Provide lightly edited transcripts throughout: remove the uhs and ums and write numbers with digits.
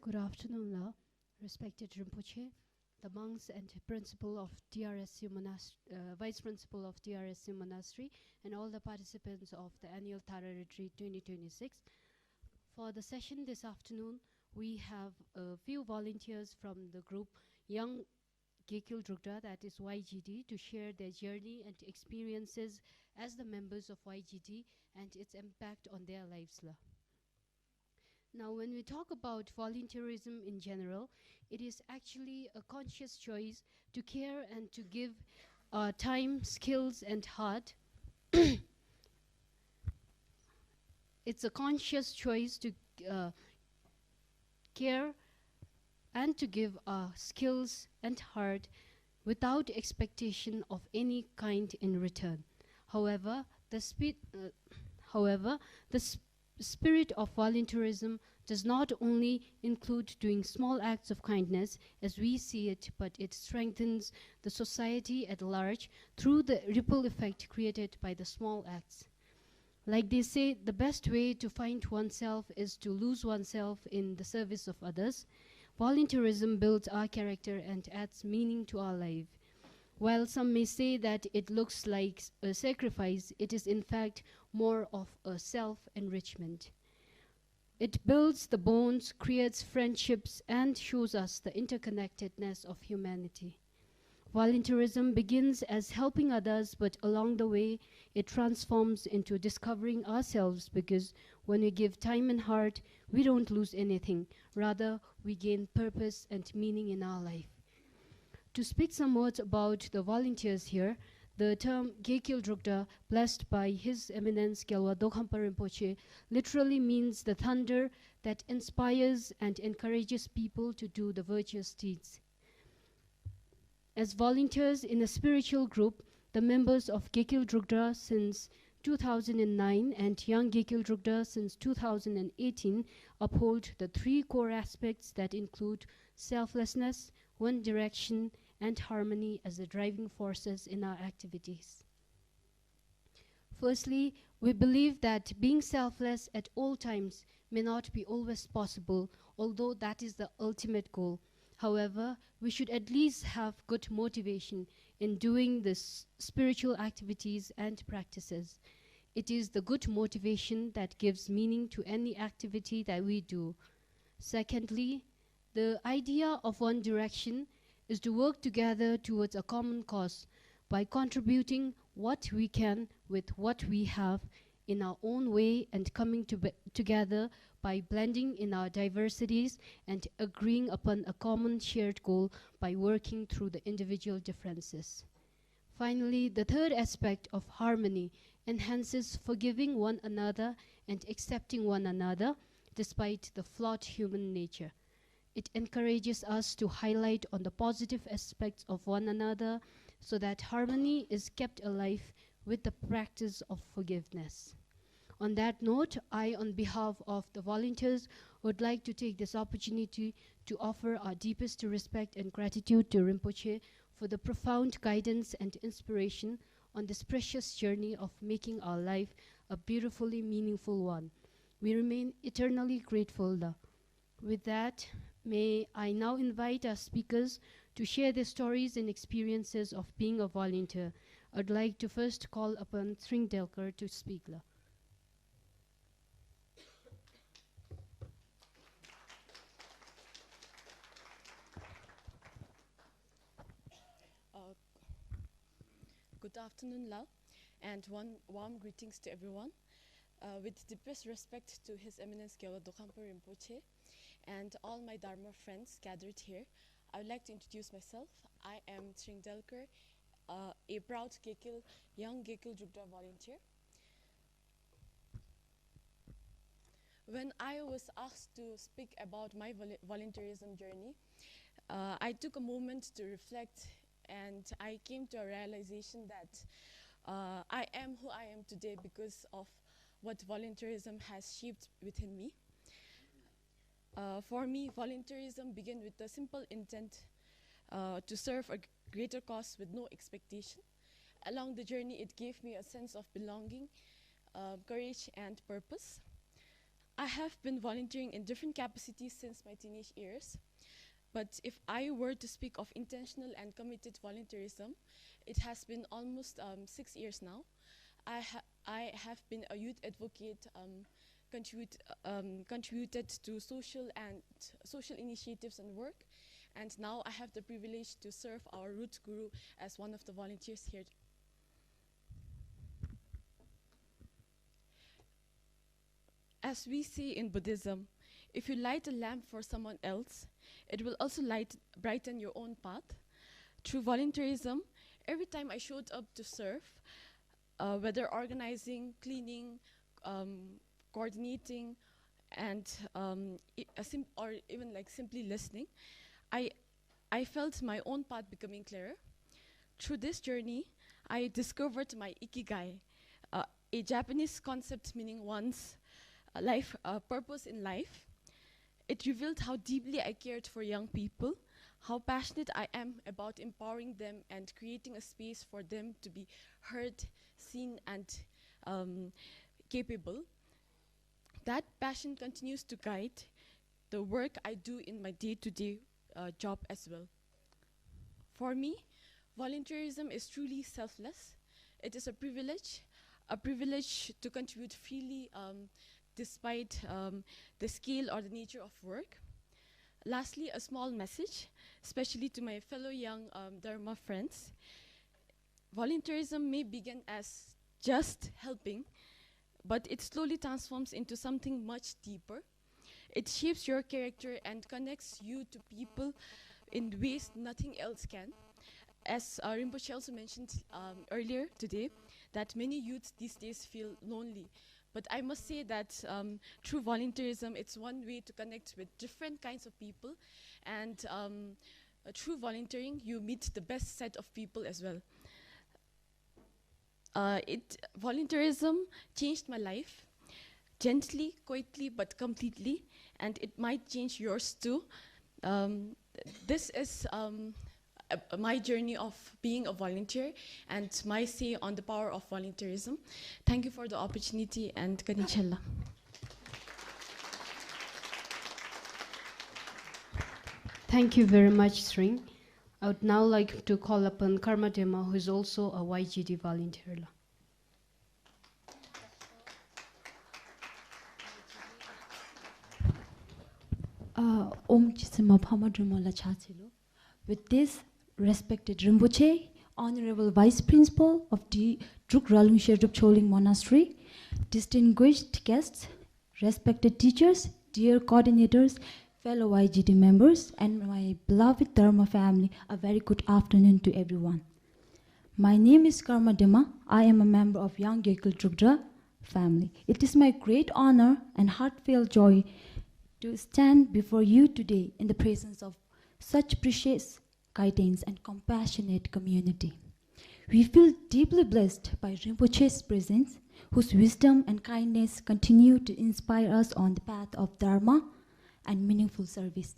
Good afternoon, respected Rinpoche, the monks and principal of DRSU Vice Principal of DRSU Monastery, and all the participants of the annual Tara Retreat 2026. For the session this afternoon, we have a few volunteers from the group Young Gekul Drukta, that is YGD, to share their journey and experiences as the members of YGD and its impact on their lives. Now, when we talk about volunteerism in general, it is actually a conscious choice to care and to give time, skills, and heart. It's a conscious choice to care and to give skills and heart without expectation of any kind in return. However, the spirit of volunteerism does not only include doing small acts of kindness as we see it, but it strengthens the society at large through the ripple effect created by the small acts. Like they say, the best way to find oneself is to lose oneself in the service of others. Volunteerism builds our character and adds meaning to our life. While some may say that it looks like a sacrifice, it is in fact more of a self-enrichment. It builds the bonds, creates friendships, and shows us the interconnectedness of humanity. Volunteerism begins as helping others, but along the way, it transforms into discovering ourselves, because when we give time and heart, we don't lose anything. Rather, we gain purpose and meaning in our life. To speak some words about the volunteers here, the term Gekul Drukta, blessed by His Eminence Gyalwa Dokhampa Rinpoche, literally means the thunder that inspires and encourages people to do the virtuous deeds. As volunteers in a spiritual group, the members of Gekul Drukta since 2009 and Young Gekul Drukta since 2018 uphold the three core aspects that include selflessness, one direction, and harmony as the driving forces in our activities. Firstly, we believe that being selfless at all times may not be always possible, although that is the ultimate goal. However, we should at least have good motivation in doing this spiritual activities and practices. It is the good motivation that gives meaning to any activity that we do. Secondly, the idea of one direction is to work together towards a common cause by contributing what we can with what we have in our own way and coming together by blending in our diversities and agreeing upon a common shared goal by working through the individual differences. Finally, the third aspect of harmony enhances forgiving one another and accepting one another despite the flawed human nature. It encourages us to highlight on the positive aspects of one another so that harmony is kept alive with the practice of forgiveness. On that note, I, on behalf of the volunteers, would like to take this opportunity to offer our deepest respect and gratitude to Rinpoche for the profound guidance and inspiration on this precious journey of making our life a beautifully meaningful one. We remain eternally grateful. With that, may I now invite our speakers to share their stories and experiences of being a volunteer. I'd like to first call upon Sring Delkar to speak. Good afternoon, love, and warm greetings to everyone. With deepest respect to His Eminence Gyalwa Dokhampa Rinpoche and all my Dharma friends gathered here, I would like to introduce myself. I am Sring Delkar, a proud Young Gekul Drukta volunteer. When I was asked to speak about my volunteerism journey, I took a moment to reflect, and I came to a realization that I am who I am today because of what volunteerism has shaped within me. For me, volunteerism began with the simple intent to serve a greater cause with no expectation. Along the journey, it gave me a sense of belonging, courage, and purpose. I have been volunteering in different capacities since my teenage years. But if I were to speak of intentional and committed volunteerism, it has been almost 6 years now. I have been a youth advocate, contributed to social initiatives and work, and now I have the privilege to serve our Root Guru as one of the volunteers here. As we see in Buddhism, if you light a lamp for someone else, it will also brighten your own path. Through volunteerism, every time I showed up to serve, whether organizing, cleaning, coordinating, and or even like simply listening, I felt my own path becoming clearer. Through this journey, I discovered my ikigai, a Japanese concept meaning one's purpose in life. It revealed how deeply I cared for young people, how passionate I am about empowering them and creating a space for them to be heard, seen, and capable. That passion continues to guide the work I do in my day-to-day job as well. For me, volunteerism is truly selfless. It is a privilege to contribute freely despite the scale or the nature of work. Lastly, a small message, especially to my fellow young Dharma friends. Volunteerism may begin as just helping, but it slowly transforms into something much deeper. It shapes your character and connects you to people in ways nothing else can. As Rinpoche also mentioned earlier today, that many youths these days feel lonely. But I must say that through volunteerism, it's one way to connect with different kinds of people. And through volunteering, you meet the best set of people as well. Volunteerism changed my life, gently, quietly, but completely. And it might change yours too. This is my journey of being a volunteer and my say on the power of volunteerism. Thank you for the opportunity, and Kanichella. Thank you very much, Sring. I would now like to call upon Karma Dema, who is also a YGD volunteer. With this, respected Rinpoche, Honorable Vice Principal of the Druk Ralung Sherduk Choling Monastery, distinguished guests, respected teachers, dear coordinators, fellow YGD members, and my beloved Dharma family, a very good afternoon to everyone. My name is Karma Dema. I am a member of Young Gekul Drukdra family. It is my great honor and heartfelt joy to stand before you today in the presence of such precious guidance and compassionate community. We feel deeply blessed by Rinpoche's presence, whose wisdom and kindness continue to inspire us on the path of Dharma and meaningful service.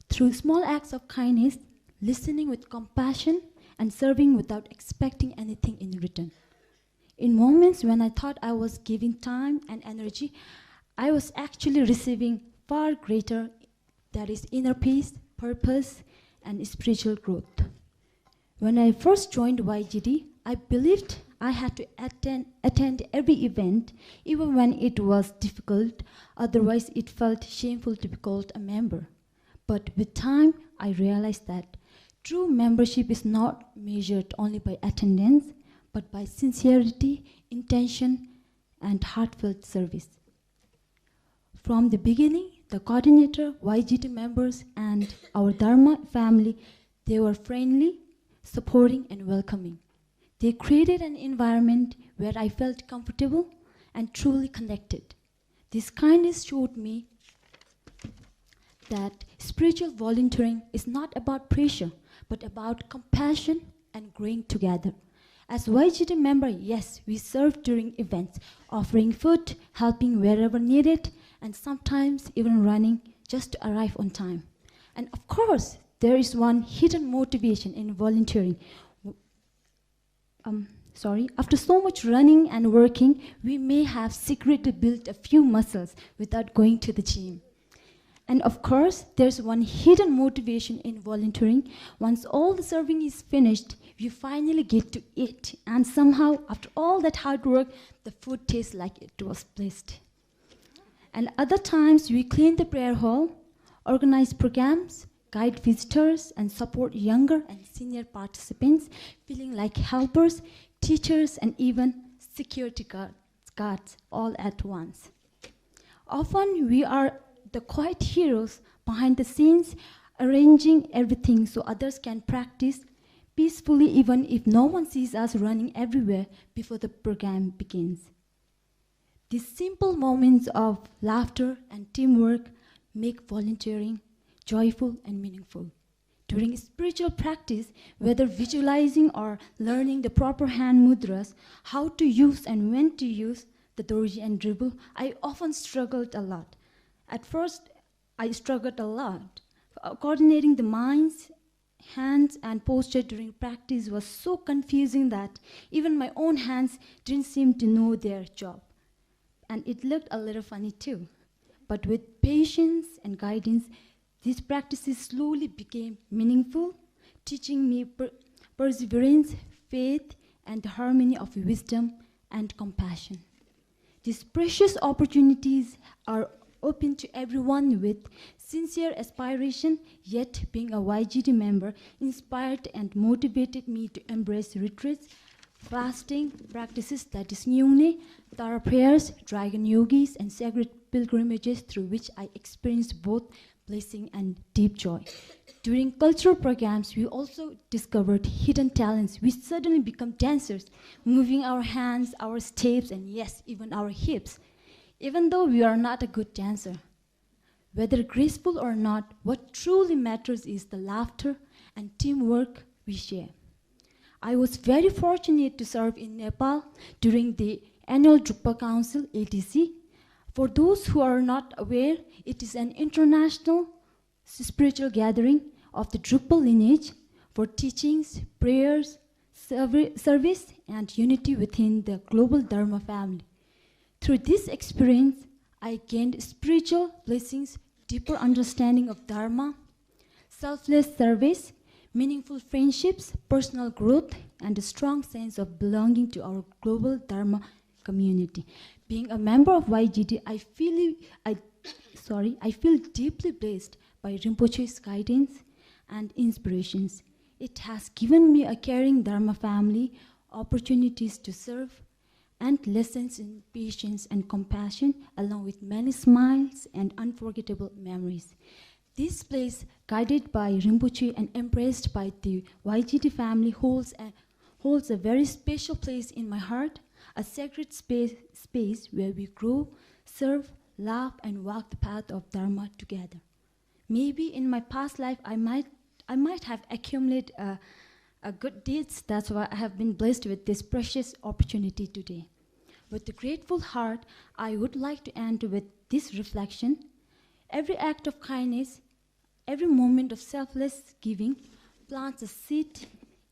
Through small acts of kindness, listening with compassion, and serving without expecting anything in return. In moments when I thought I was giving time and energy, I was actually receiving far greater, that is inner peace, purpose, and spiritual growth. When I first joined YGD, I believed I had to attend every event, even when it was difficult. Otherwise, it felt shameful to be called a member. But with time, I realized that true membership is not measured only by attendance, but by sincerity, intention, and heartfelt service. From the beginning, the coordinator, YGD members, and our Dharma family, they were friendly, supporting, and welcoming. They created an environment where I felt comfortable and truly connected. This kindness showed me that spiritual volunteering is not about pressure, but about compassion and growing together. As YGD member, yes, we serve during events, offering food, helping wherever needed, and sometimes even running just to arrive on time. And of course, there is one hidden motivation in volunteering. after so much running and working, we may have secretly built a few muscles without going to the gym. And of course, there's one hidden motivation in volunteering. Once all the serving is finished, you finally get to eat. And somehow, after all that hard work, the food tastes like it was blessed. And other times, we clean the prayer hall, organize programs, guide visitors, and support younger and senior participants, feeling like helpers, teachers, and even security guards all at once. Often, we are the quiet heroes behind the scenes, arranging everything so others can practice peacefully even if no one sees us running everywhere before the program begins. These simple moments of laughter and teamwork make volunteering joyful and meaningful. During spiritual practice, whether visualizing or learning the proper hand mudras, how to use and when to use the dorji and dribble, I often struggled a lot. At first, I struggled a lot. Coordinating the minds, hands, and posture during practice was so confusing that even my own hands didn't seem to know their job. And it looked a little funny too. But with patience and guidance, these practices slowly became meaningful, teaching me perseverance, faith, and the harmony of wisdom and compassion. These precious opportunities are open to everyone with sincere aspiration, yet being a YGD member inspired and motivated me to embrace retreats, fasting practices that is Nyungne, Tara prayers, dragon yogis, and sacred pilgrimages through which I experienced both blessing and deep joy. During cultural programs, we also discovered hidden talents. We suddenly become dancers, moving our hands, our steps, and yes, even our hips. Even though we are not a good dancer, whether graceful or not, what truly matters is the laughter and teamwork we share. I was very fortunate to serve in Nepal during the annual Drukpa Council, ATC. For those who are not aware, it is an international spiritual gathering of the Drukpa lineage for teachings, prayers, service, and unity within the global Dharma family. Through this experience, I gained spiritual blessings, deeper understanding of Dharma, selfless service, meaningful friendships, personal growth, and a strong sense of belonging to our global Dharma community. Being a member of YGD, I feel deeply blessed by Rinpoche's guidance and inspirations. It has given me a caring Dharma family, opportunities to serve, and lessons in patience and compassion, along with many smiles and unforgettable memories. This place, guided by Rinpoche and embraced by the YGD family, holds a very special place in my heart, a sacred space where we grow, serve, laugh, and walk the path of Dharma together. Maybe in my past life, I might have accumulated good deeds. That's why I have been blessed with this precious opportunity today. With a grateful heart, I would like to end with this reflection. Every act of kindness, every moment of selfless giving plants a seed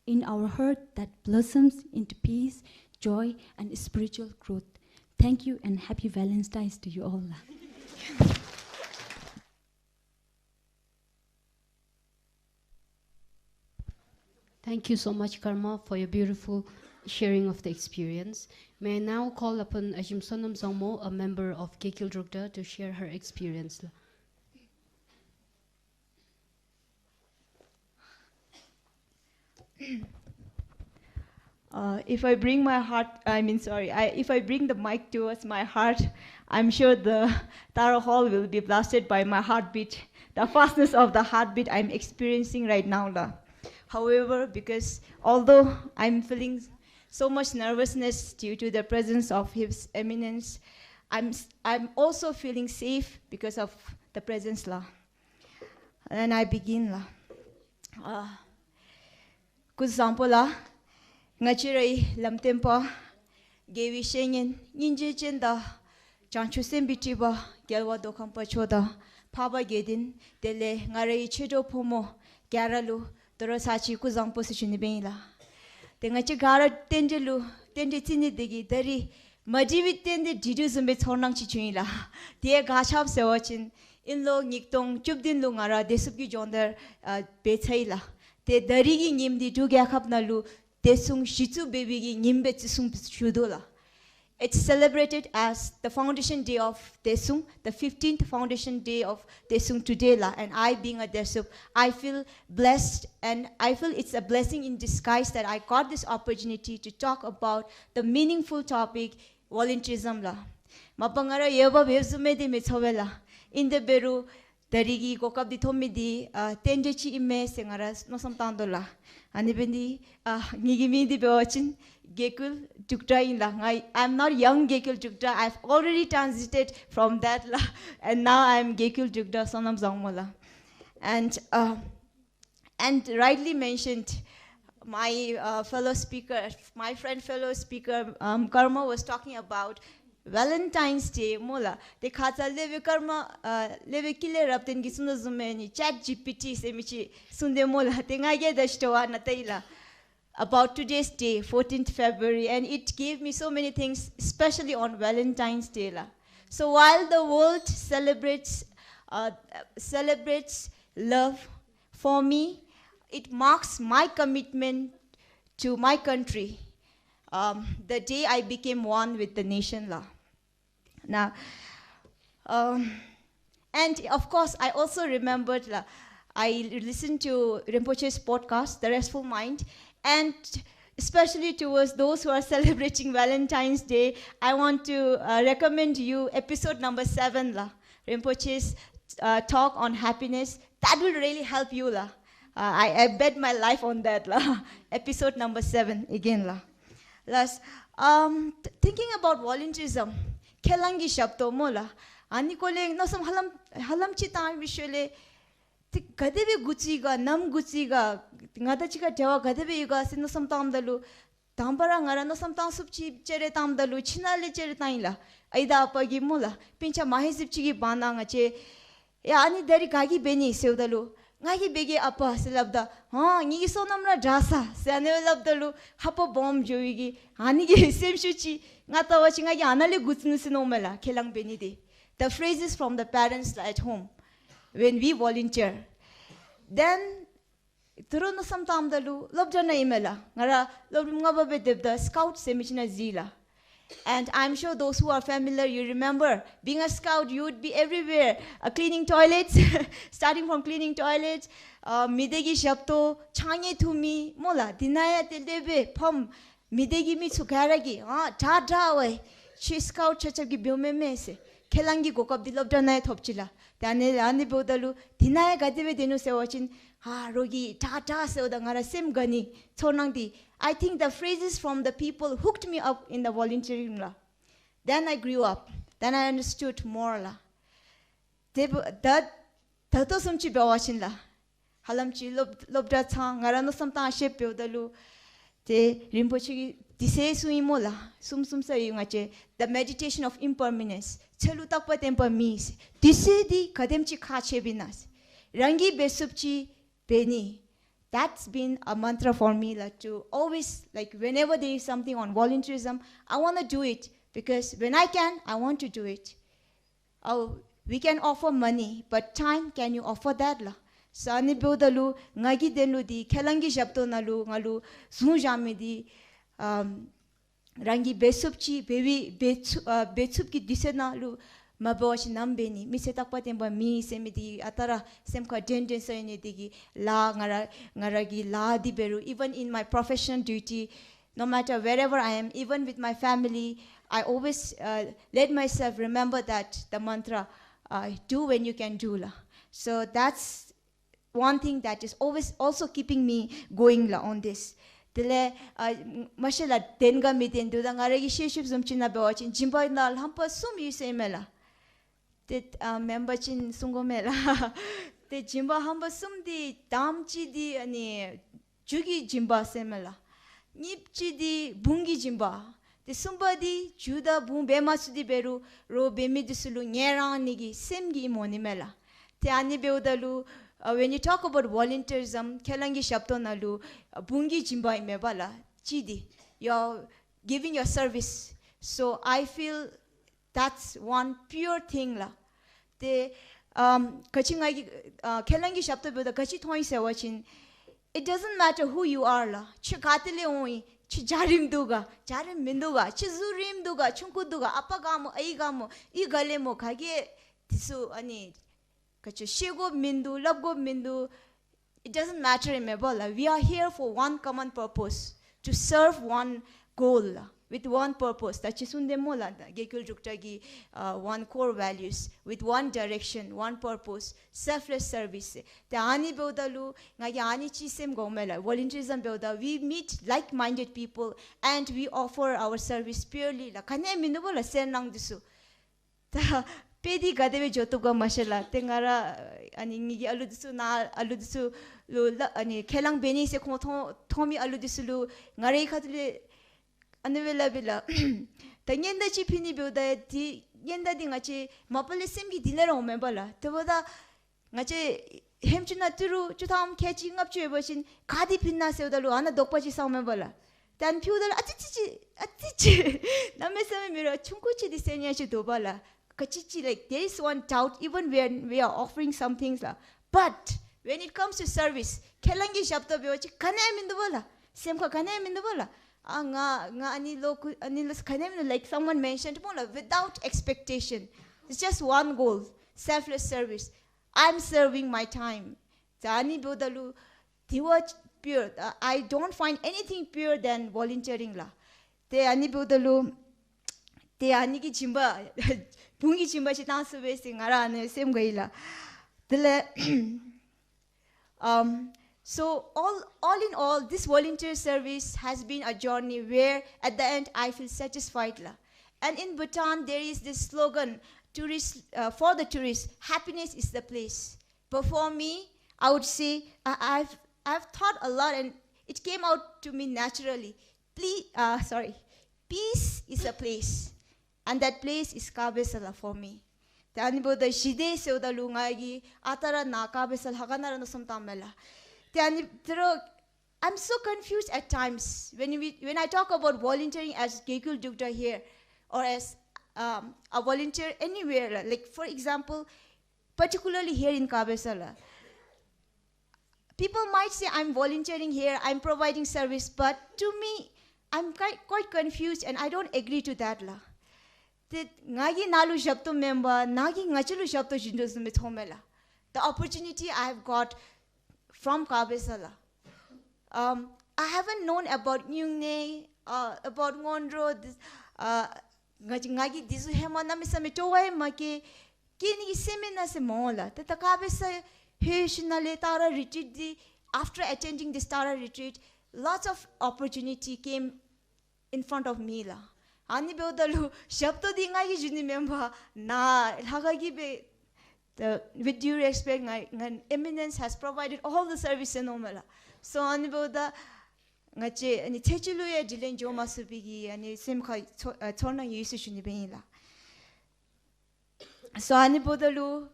in our heart that blossoms into peace, joy, and spiritual growth. Thank you, and happy Valentine's to you all. Thank you so much, Karma, for your beautiful sharing of the experience. May I now call upon Ajim Sonam Zongmo, a member of Gekil Drukda, to share her experience. If I bring the mic towards my heart, I'm sure the Tara Hall will be blasted by my heartbeat, the fastness of the heartbeat I'm experiencing right now. However, because although I'm feeling so much nervousness due to the presence of His Eminence, I'm also feeling safe because of the presence. And I begin. Good example. Ngachirai lamtempa gewi shengen ninje chenda chanchu sembitiba gelwa dokampa choda phaba gedin dele ngarai chedo phomo gyaralu toro sachi ku jangpo sichuni beila te ngachi gara tenjelu tende tini degi dari majivit tende didu zumbe chornang chi chuila tie gachap sewachin in lo ngikton chubdin lo ngara desupgi jonder bechaila te dari gi ngimdi du gya khap nalu desung shichu baby gi ngimbe chisung shudola. It's celebrated as the foundation day of Desung, the 15th foundation day of Desung today la, and I being a Desup, I feel blessed and I feel it's a blessing in disguise that I got this opportunity to talk about the meaningful topic volunteerism la. Mapangara yeba bezume di mechawela in the beru darigi kokab di thomi di tendechi imme sengara no samtandola anibendi ngigimi di bewachin Gekul Jukta in la. I'm not young Gekul Jukta. I've already transited from that la, and now I'm Gekul Jukta Sonam Zangmola. And rightly mentioned, my fellow speaker, my fellow speaker, Karma was talking about Valentine's Day. Mola, the kata leve Karma leve killer up then gisuna zumeni chat GPT semichi sunde mola tengage dashtoa nataila. About today's day, 14th February, and it gave me so many things, especially on Valentine's Day la. So while the world celebrates love, for me, it marks my commitment to my country. The day I became one with the nation la. Now, and of course, I also remembered la, I listened to Rinpoche's podcast, The Restful Mind. And especially towards those who are celebrating Valentine's Day, I want to recommend you episode number 7, la, Rinpoche's talk on happiness. That will really help you. La. I bet my life on that. La. Episode number 7, again. La. Last, thinking about volunteerism, Kelangi Shabto Mola, Anikole, no some halam chita visually. Gadevi guchiga, nam guchiga, ngadachiga dewa gadevi yuga, sino samtamdalu, tambara ngara no samtam subchi chere tamdalu, chinale chere tainla, aida apagi mula, pincha mahisipchigi bananga che, ya ani dari gagi beni sevdalu, ngagi begi apa selabda, ngi sonamra jasa, sane labdalu, hapo bomb joigi, ani ge semshuchi, ngata wachi ngagi anale gutsnusinomela, kelang beni de. The phrases from the parents at home. When we volunteer, then through no some time dalu lobjana imela ngara lobunga babe debda scout semichina zila, and I'm sure those who are familiar, you remember being a scout, you would be everywhere, cleaning toilets, starting from cleaning toilets, midegi shapto change to me mola dinaya telebe pom midegi mi sukaragi ta way she scout chachagi biomemese kelangi gokab dilobjana thopchila. Ani bodalu dinaya gadeve denu sewachin rogi tata sewda ngara sem gani chonangdi. I think the phrases from the people hooked me up in the volunteering la. Then I grew up. Then I understood more la. That tato sumchi bewachin la. Halamchi lobda cha ngara no samta shep bodalu te Rinpoche dise suimo la sum sa yungache the meditation of impermanence. Chelu takpa tempa mis. Dise di kademchi khache binas. Rangi besupchi beni. That's been a mantra for me to always, like whenever there is something on volunteerism, I want to do it because when I can, I want to do it. We can offer money, but time, can you offer that la? Sani bodalu ngagi denu di kelangi japto nalu ngalu sunjami di rangi besupchi bebi besupki disena lu maboch nambeni mi setakpa temba mi semidi atara semka denden sayne digi la ngaragi la di beru. Even in my professional duty, no matter wherever I am, even with my family, I always let myself remember that the mantra do when you can do la. So that's one thing that is always also keeping me going la on this. Dile mashala denga miden do da ngaragi sheship zumchina bewachin jimba nal hampa sum yusemela. Tet member chin sungomela. Te jimba hamba sum di damchi di ani jugi jimba semela. Nipchi di bungi jimba. Te sumba di juda bung bema sudi beru ro bemi disulu nyera nigi semgi imonimela. Te ani beudalu. When you talk about volunteerism, kelangi shapto nalu bungi jimba imebala chidi. Your giving your service. So I feel that's one pure thing la. The kachi ngai kelangi shapta beda kachi thoi sewachin. It doesn't matter who you are la. Chi katile oi, chi jarim duga, jarim minduga, chi zurim duga, chunku duga, apagamo, aigamo, igalemo kage tisu ani kachi shigo mindu, labgo mindu. It doesn't matter in Mebola. We are here for one common purpose, to serve one goal with one purpose. Tachisundemola Gekul Juktagi one core values with one direction, one purpose, selfless service. The ani bodalu ngayani chisem gomela volunteerism boda. We meet like-minded people and we offer our service purely. La kane minubola senang disu. Pedi gadewe jotuga mashala tengara ani ngi aludisu na aludisu lu ani kelang beni se ko thomi aludisu lu ngare khatle anevela bela tanyenda chi phini beuda di yenda di ngachi mapale semgi dinera omebala teboda ngache hemchuna turu chutam kechi ngapchu eboshin gadi phinna seudalu ana dokpachi saumebala dan pyudal atichi namesame mira chungkuchi di senyachi dobala. Like there is one doubt even when we are offering some things but when it comes to service kelangi shabda beochi kane mindobola semka kane mindobola nga ani los kane like someone mentioned without expectation. It's just one goal, selfless service. I'm serving my time. Ani bodalu diwa pure. I don't find anything pure than volunteering la. Te ani bodalu te ani ki jimba bungi jimba chi dance besi ngara ane sem gaila. So all in all, this volunteer service has been a journey where at the end I feel satisfied la. And in Bhutan there is this slogan, for the tourists, happiness is the place. But for me, I would say I've thought a lot and it came out to me naturally. Peace is a place. And that place is Kabesala for me. I'm so confused at times when I talk about volunteering as Gekul Dukta here or as a volunteer anywhere. Like for example, particularly here in Kabesala, people might say I'm volunteering here, I'm providing service, but to me, I'm quite confused and I don't agree to that la. Ngagi nalu shabto member, nagi ngachalu shabto jindos mithomela. The opportunity I have got from Kabesala. I haven't known about Nyungne, about Ngondro, ngagi disu hema namisame towa make kini semina se mola. Tata Kabesa Hishinale Tara retreat. After attending this Tara retreat, lots of opportunity came in front of me la. Ani beodalu shabto di ngai juni member na hagagi be with due respect ngan eminence has provided all the service and omala. So ani beoda ngache ani chechulu ye dilen jo masubigi ani semkha chona yisu shuni beila. So ani beodalu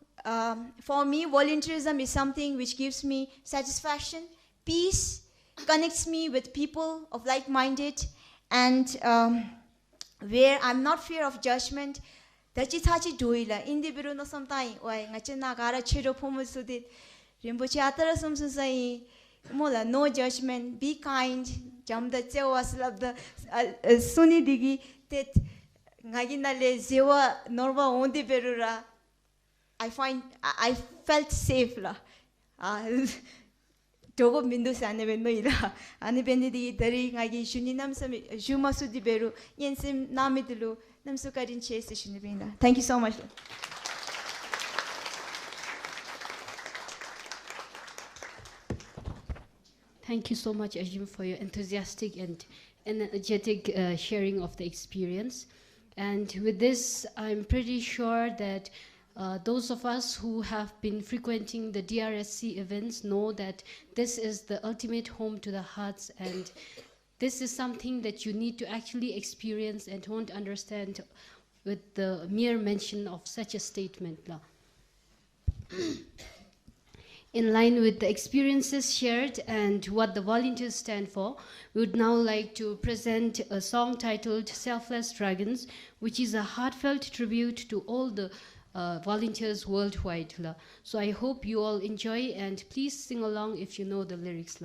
for me volunteerism is something which gives me satisfaction, peace, connects me with people of like-minded, and where I'm not fear of judgment. Dachi thachi doila indi biru no samtai oi ngache na gara chiro phomu sudit rimpoche atara sumsu sai mola no judgment, be kind, jamda chewas labda suni digi tet ngagina le zewa norva ondi berura. I felt safe la. Dogo mindu sane bendo ila. Ani bendi di dari ngagi shuni namsami juma sudi beru yensim namidulu namsu karin chase shuni benda. Thank you so much. Thank you so much, Ajim, for your enthusiastic and energetic sharing of the experience. And with this, I'm pretty sure that those of us who have been frequenting the DRSC events know that this is the ultimate home to the hearts, and this is something that you need to actually experience and won't understand with the mere mention of such a statement. In line with the experiences shared and what the volunteers stand for, we would now like to present a song titled Selfless Dragons, which is a heartfelt tribute to all the volunteers worldwide. So I hope you all enjoy, and please sing along if you know the lyrics.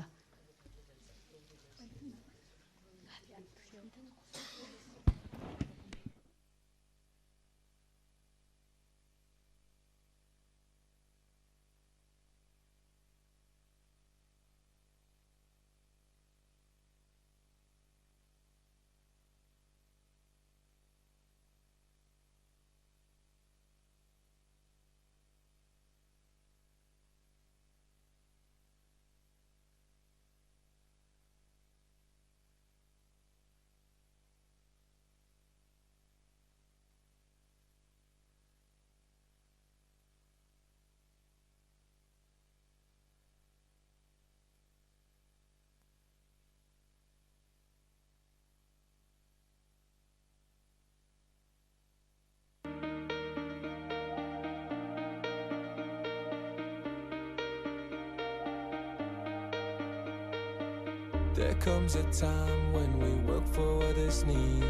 There comes a time when we work for others' need,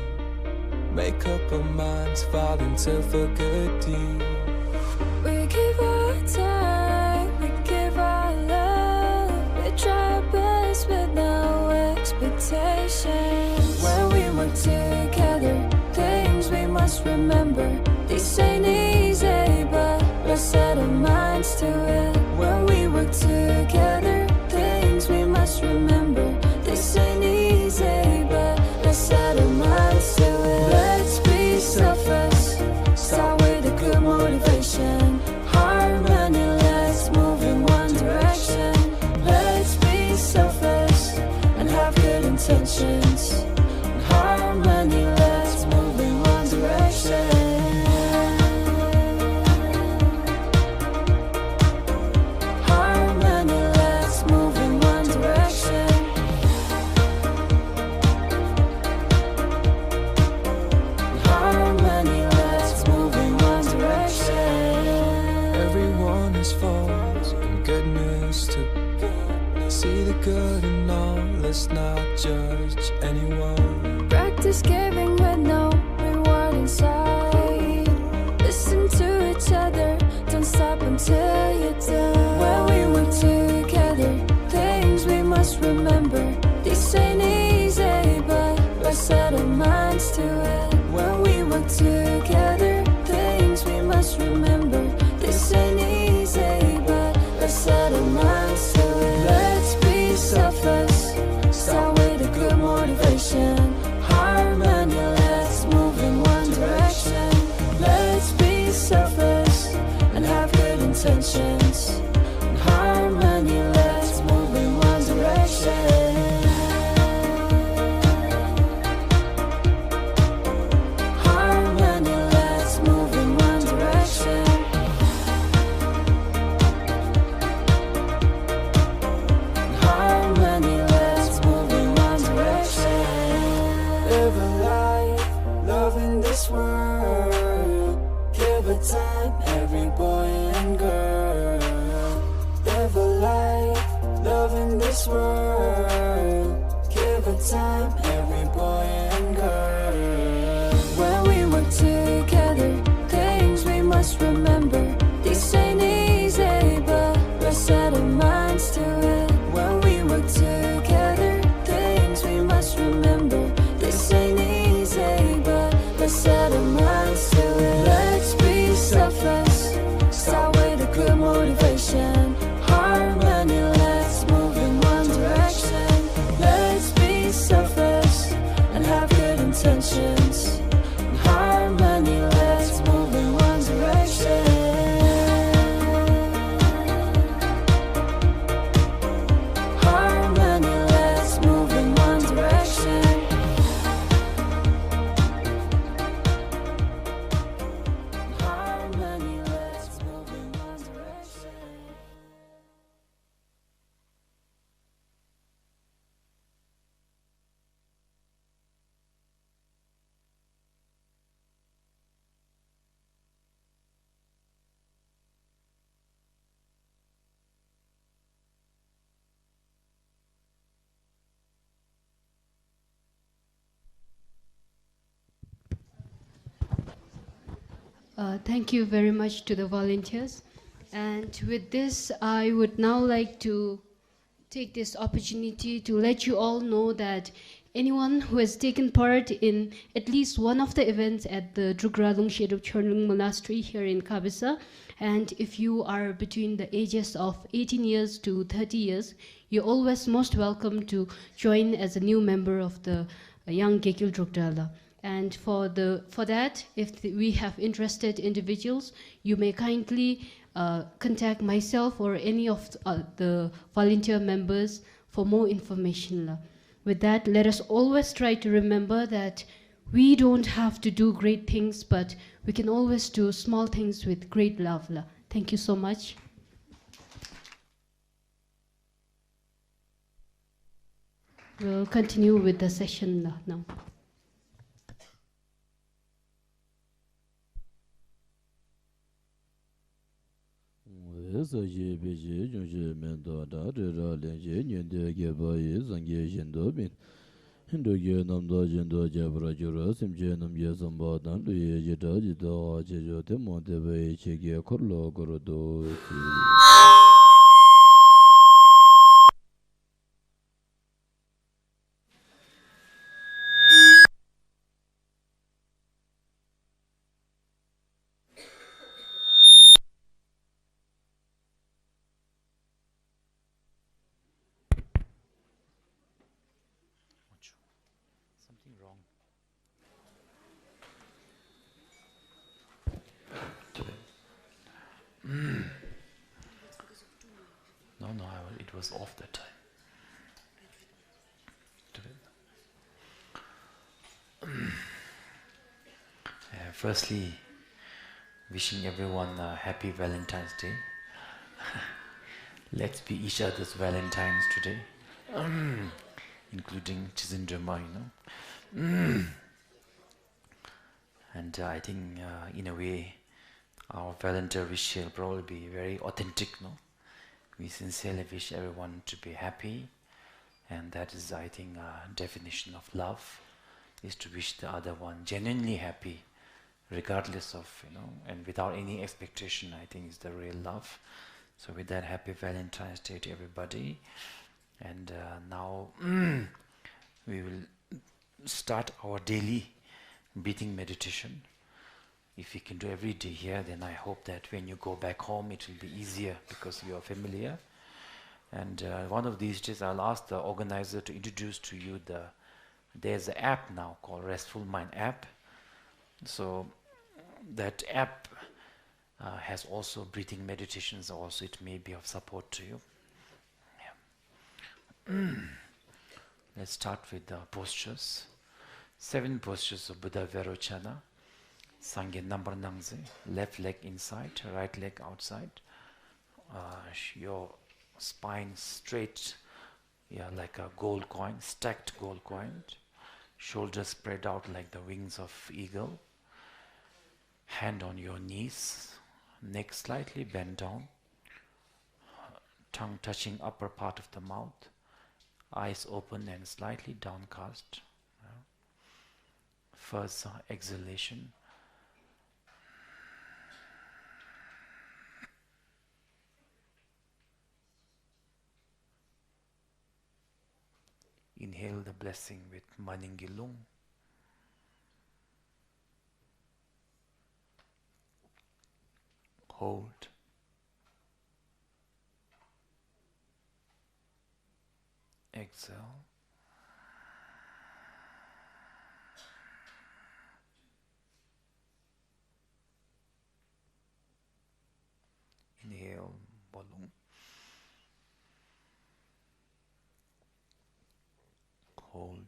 make up our minds, volunteer for good deed. We give our time, we give our love, we try our best with no expectations. When we work together, things we must remember. This ain't easy, but let's set our minds to it. When we work together, things we must remember. This ain't easy, but let's set our minds to it. Let's be selfless, start with a good motivation. Harmony, let's move in one direction. Let's be selfless and have good intentions. Harmony, let's move in one direction. Harmony, let's move in one direction. Harmony, let's move in one direction. Everyone has faults and goodness too. See the good in all, let's not judge anyone. Practice giving with no reward inside. Listen to each other, don't stop until you're done. When we work together, things we must remember. This ain't easy, but let's set our minds to it. When we work together, things we must remember. This ain't easy, but let's set our minds to it. Let's be selfless, start with a good motivation. Harmony, let's move in one direction. Let's be selfless and have good intentions. Harmony, let's move in one direction. Harmony, let's move in one direction. Harmony, let's move in one direction. Live a life, loving this world. Give it time, every boy and girl. Live a life, loving this world. Give it time, every boy and girl. When we work together, things we must remember. This ain't easy, but let's set our minds to it. When we work together, things we must remember. This ain't easy, but let's set our minds to it. Let's be selfless, start with a good motivation. Harmony, let's move in one direction. Thank you very much to the volunteers. And with this, I would now like to take this opportunity to let you all know that anyone who has taken part in at least one of the events at the Drugralung Shedup Chorlung Monastery here in Kabisa, and if you are between the ages of 18 years to 30 years, you're always most welcome to join as a new member of the Young Gekil Drugdala. And for that, if we have interested individuals, you may kindly contact myself or any of the volunteer members for more information. With that, let us always try to remember that we don't have to do great things, but we can always do small things with great love. Thank you so much. We'll continue with the session now. Something wrong. No, it was off that time. Firstly, wishing everyone a happy Valentine's Day. Let's be each other's Valentines today, including Chizindrama, And I think, in a way, our Valentine wish will probably be very authentic, no? We sincerely wish everyone to be happy, and that is, I think, a definition of love, is to wish the other one genuinely happy, regardless of, and without any expectation. I think is the real love. So with that, happy Valentine's Day to everybody. And now we will start our daily breathing meditation. If you can do every day here, then I hope that when you go back home it will be easier because you are familiar. And one of these days I'll ask the organizer to introduce to you there's an app now called Restful Mind app. So that app has also breathing meditations also. It may be of support to you. Yeah. Let's start with the postures. 7 postures of Buddha Vairocana. Sangye number nangze. Left leg inside, right leg outside. Your spine straight, like a gold coin, stacked gold coin. Shoulders spread out like the wings of eagle. Hand on your knees. Neck slightly bent down. Tongue touching upper part of the mouth. Eyes open and slightly downcast. First exhalation. Inhale the blessing with Maningilung. Hold. Exhale. Inhale, Bolung. Hold.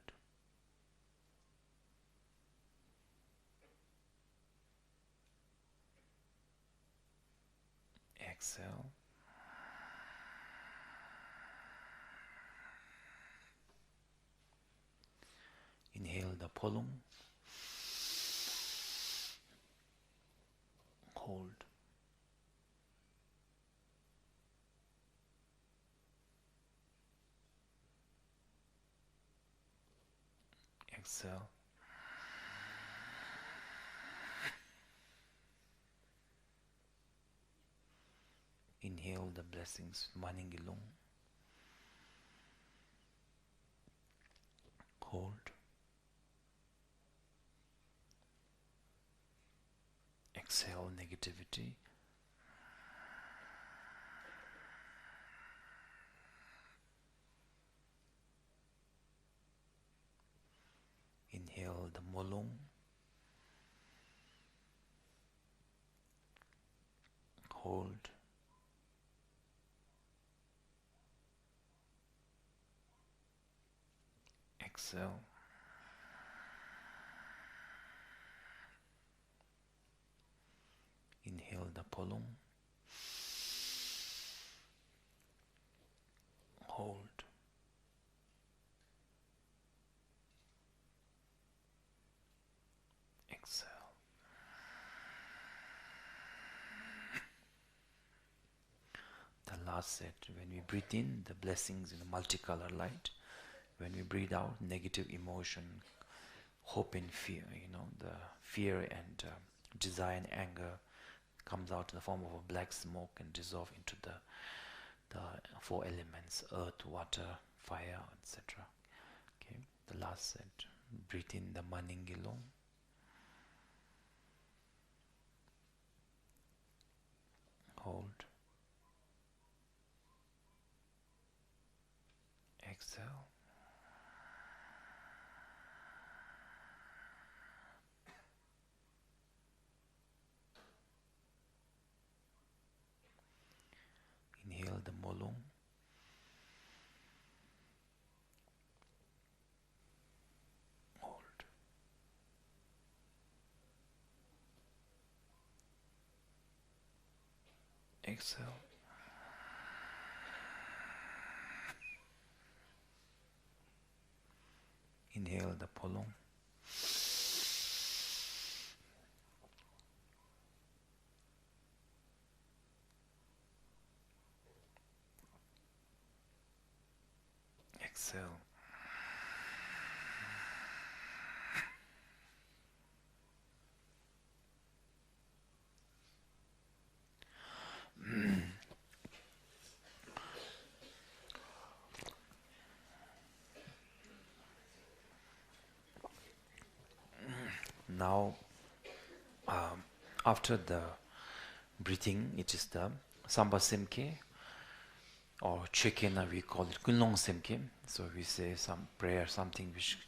Exhale. Inhale the Polung. Hold. Exhale. Inhale the blessings, maningilung. Hold. Exhale negativity. Inhale the molung. Hold. Exhale. Inhale the polung. Hold. Exhale. The last set, when we breathe in, the blessings in the multicolor light. When we breathe out, negative emotion, hope and fear, the fear and desire and anger comes out in the form of a black smoke and dissolve into the four elements: earth, water, fire, etc. Okay, the last set, breathe in the maningilung. Hold. Exhale. Inhale the molung. Hold. Exhale. Inhale the polung. Exhale. Now, after the breathing, it is the Samba Semke, or Chekena, we call it Kunlong Semke. So we say some prayer, something which,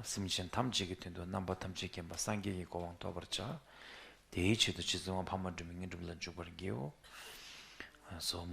Simchen Tamjiki Tendo, Namba Tamjiki, Basangi, go on Tobarcha, the H, the Chizuma Pama Domingo, so